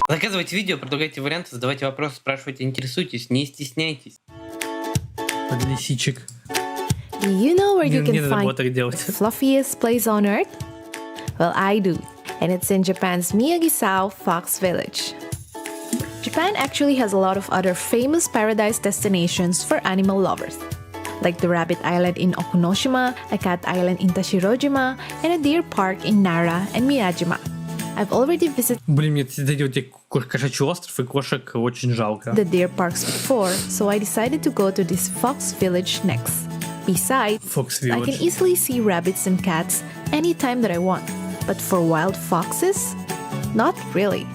Заказывайте видео, предлагайте варианты, задавайте вопросы, спрашивайте, интересуйтесь, не стесняйтесь. Под лисичек. Do you know where you Не can надо было find так делать. the fluffiest place on earth? Well, I do, and it's in Japan's Miyagi-Sao Fox Village. Japan actually has a lot of other famous paradise destinations for animal lovers, like the Rabbit Island in Okunoshima, a Cat Island in Tashirojima, and a deer park in Nara and Miyajima. I've already visited Блин, мне эти кошачий остров и кошек очень жалко. the deer parks before, so I decided to go to this Fox Village next. Besides, Fox I can Village. easily see rabbits and cats anytime that I want. But for wild foxes? Not really.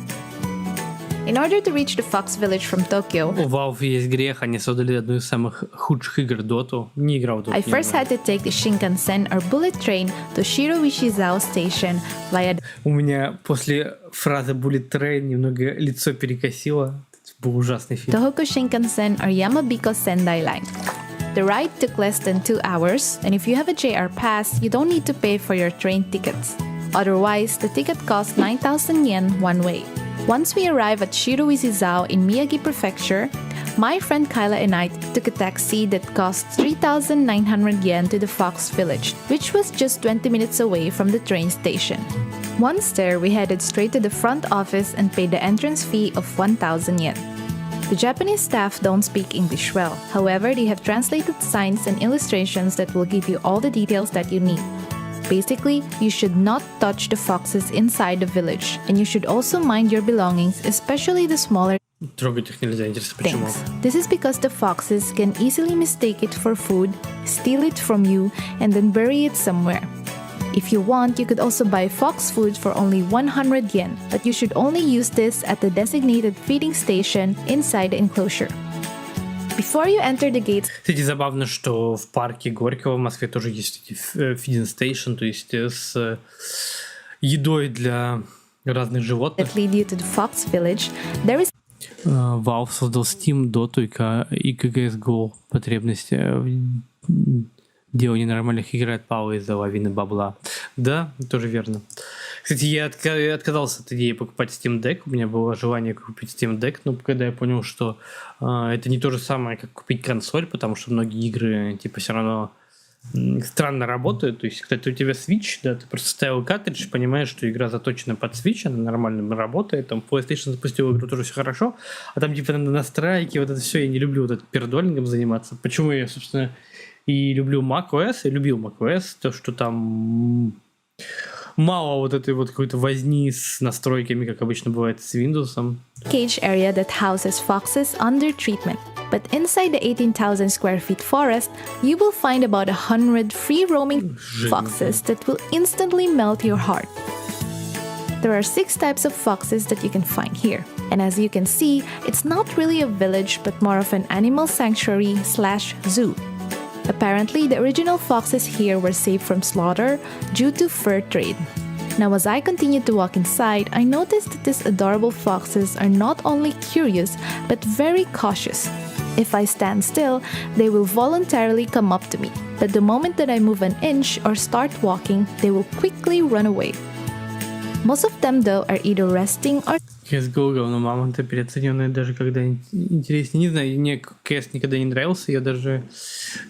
In order to reach the Fox Village from Tokyo, У Valve есть грех, они создали одну из самых худших игр Доту. Не играл в Доту. I first had to take the Shinkansen or bullet train to Shirowishi-Zao Station via У меня после фразы Bullet Train немного лицо перекосило. Это был ужасный фильм. Tohoku Shinkansen or Yamabiko Sendai Line. The ride took less than 2 hours, and if you have a JR pass, you don't need to pay for your train tickets. Otherwise, the ticket costs 9,000 yen one way. Once we arrive at Shirowishi-Zao in Miyagi Prefecture, my friend Kyla and I took a taxi that cost 3,900 yen to the Fox Village, which was just 20 minutes away from the train station. Once there, we headed straight to the front office and paid the entrance fee of 1,000 yen. The Japanese staff don't speak English well. However, they have translated signs and illustrations that will give you all the details that you need. Basically, you should not touch the foxes inside the village, and you should also mind your belongings, especially the smaller Трогать их нельзя, интересно, почему? things. This is because the foxes can easily mistake it for food, steal it from you, and then bury it somewhere. If you want, you could also buy fox food for only 100 yen, but you should only use this at the designated feeding station inside the enclosure. Before you enter the gates, Кстати, забавно, что в парке Горького в Москве тоже есть эти feeding station, то есть с едой для разных животных. that lead you to the Fox Village, there is Valve создал Steam, Dota и CSGO. Потребность в делании нормальных игр отпала из-за лавины бабла. Да, тоже верно. Кстати, я отказался от идеи покупать Steam Deck. У меня было желание купить Steam Deck, но когда я понял, что это не то же самое, как купить консоль, потому что многие игры типа все равно странно работают. То есть, когда у тебя Switch, да, ты просто ставил картридж, понимаешь, что игра заточена под Switch, она нормально работает, там PlayStation запустил игру, тоже все хорошо, а там типа надо настройки, вот это все, я не люблю вот этот пердолингом заниматься. Почему я, собственно, и люблю macOS, и любил macOS, то, что там мало вот этой вот какой-то возни с настройками, как обычно бывает с Windows. cage area that houses foxes under treatment. But inside the 18,000 square feet forest, you will find about 100 free-roaming foxes that will instantly melt your heart. There are 6 types of foxes that you can find here. And as you can see, it's not really a village, but more of an animal sanctuary/zoo. Apparently, the original foxes here were saved from slaughter due to fur trade. Now, as I continued to walk inside, I noticed that these adorable foxes are not only curious, but very cautious. If I stand still, they will voluntarily come up to me. But the moment that I move an inch or start walking, they will quickly run away. Most of them, though, are either resting or CSGO говно, мама-то переоцененная даже когда интереснее. Не знаю, мне CS никогда не нравился, я даже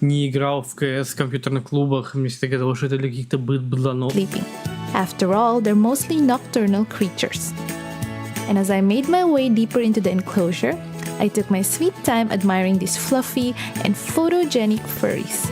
не играл в CS в компьютерных клубах, мне всегда казалось, что это для каких-то быдланов. sleeping. After all, they're mostly nocturnal creatures. And as I made my way deeper into the enclosure, I took my sweet time admiring these fluffy and photogenic furries.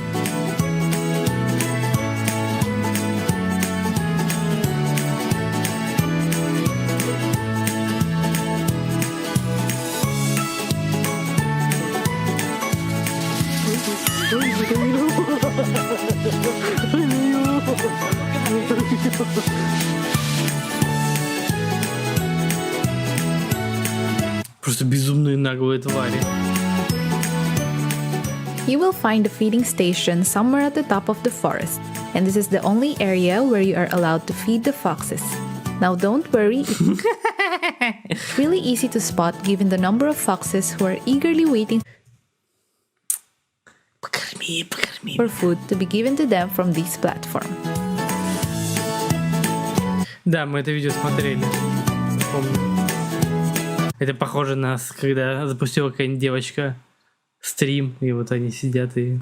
Просто безумные наглые твари. You will find a feeding station somewhere at the top of the forest, and this is the only area where you are allowed to feed the foxes. Now don't worry, it's really easy to spot given the number of foxes who are eagerly waiting Покорми. for food to be given to them from this platform. Да, мы это видео смотрели. Помню. Это похоже на когда запустила какая-нибудь девочка стрим, и вот они сидят и...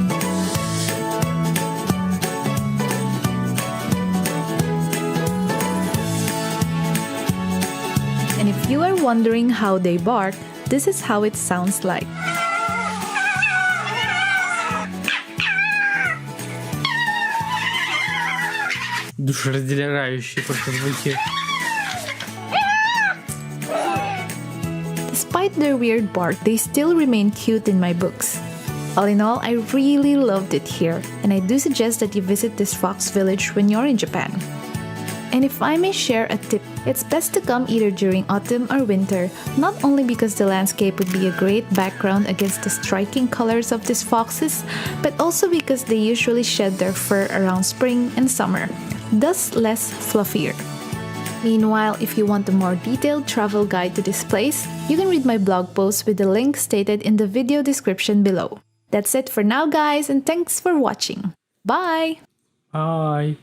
And if you are wondering how they bark, this is how it sounds like. Душераздирающие просто звуки. Despite their weird bark, they still remain cute in my books. All in all, I really loved it here, and I do suggest that you visit this fox village when you're in Japan. And if I may share a tip, it's best to come either during autumn or winter, not only because the landscape would be a great background against the striking colors of these foxes, but also because they usually shed their fur around spring and summer, thus less fluffier. Meanwhile, if you want a more detailed travel guide to this place, you can read my blog post with the link stated in the video description below. That's it for now, guys, and thanks for watching. Bye! Ай.